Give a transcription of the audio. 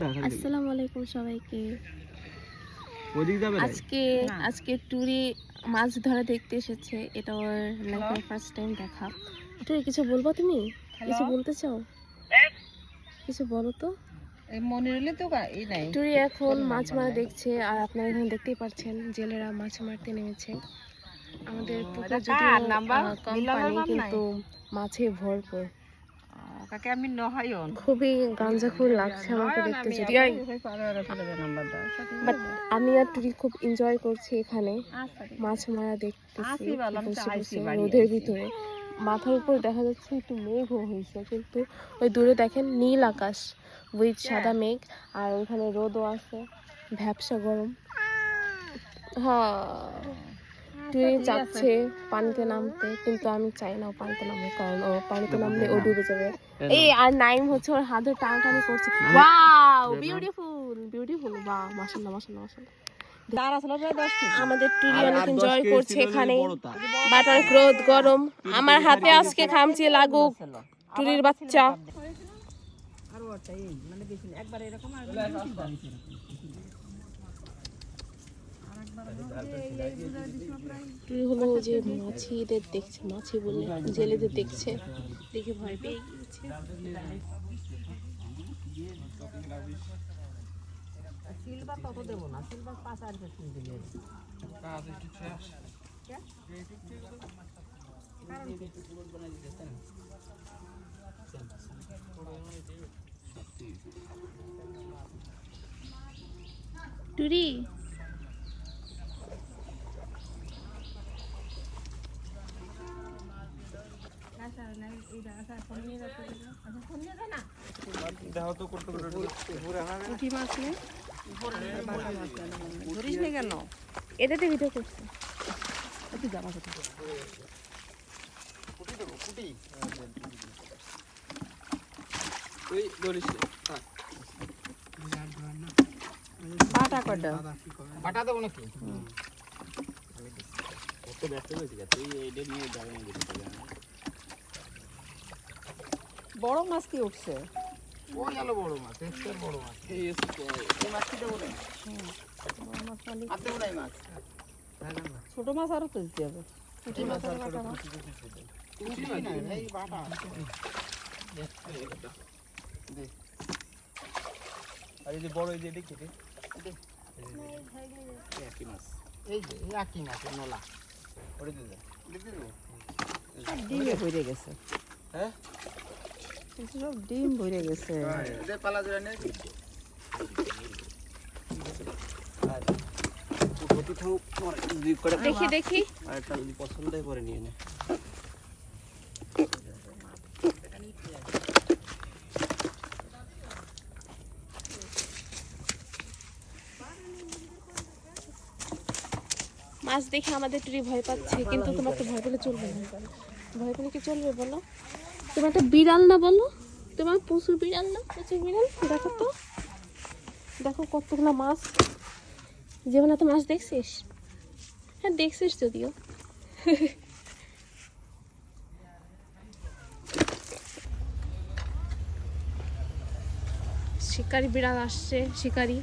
আসসালামু আলাইকুম সবাইকে। আজকে ট্যুরে মাছ ধরা দেখতে এসেছে। এটা ওর লাইফের ফার্স্ট টাইম দেখা। ট্যুরে কিছু বলবো? তুমি কিছু বলতে চাও? কিছু বলো তো। ট্যুরে এখন মাছ মারা দেখছে, আর আপনারা এখানে দেখতেই পাচ্ছেন জেলেরা মাছ মারতে নেমেছে। আমাদের পুকুর যদিও কম পানি, কিন্তু মাছে ভরপুর। খুবই গাঞ্জাখুর লাগছে আমাকে দেখতে, যদি বাট আমি আর টুরি খুব এনজয় করছি এখানে মাছ মারা দেখতেছি বসে বসে রোদের ভিতরে। মাথার উপর দেখা যাচ্ছে একটু মেঘ হয়েছে, কিন্তু ওই দূরে দেখেন নীল আকাশ উইথ সাদা মেঘ, আর ওইখানে রোদও আছে, ভ্যাপসা গরম। হ্যাঁ, টুরি চাচ্ছে পানিতে নামতে, কিন্তু আমি চাই না পানিতে নামবো, কারণ ও পানিতে নামলে ও ডুবে যাবে। এই আর নাইম হচ্ছে ওর হাত ধরে টানাটানি করছে। ওয়াও, বিউটিফুল বিউটিফুল, বাহ, মাশাআল্লাহ মাশাআল্লাহ মাশাআল্লাহ। আমাদের টুরি অনেক এনজয় করছে এখানে, বাট অনেক রোদ গরম। আমার হাতে আজকে খামচি লাগুক টুরির বাচ্চা। টুরি হলো যে মাছিদের দেখছে, মাছি বলে জেলেদের দেখছে, দেখে ভয় পেয়ে গিয়েছে। টুরি এটাতে ভিডিও করছে। বড় মাছ কি উঠছে? ছোট মাছ আরো তুলতে হবে। ডিমে ভরে গেছে। হ্যাঁ, সব ডিম ভরে গেছে। দেখি দেখি পছন্দ করে নিয়ে নে। মাছ দেখে আমাদের টুরি ভয় পাচ্ছে, কিন্তু তোমার তো ভয় পেলে চলবে না। ভয় পেলে কি চলবে বলো? তোমার একটা বিড়াল না, বলো তোমার প্রচুর বিড়াল না, প্রচুর বিড়াল। দেখো তো, দেখো কতগুলো মাছ। জীবনে তো মাছ দেখছিস? হ্যাঁ দেখছিস যদিও। শিকারি বিড়াল আসছে, শিকারি।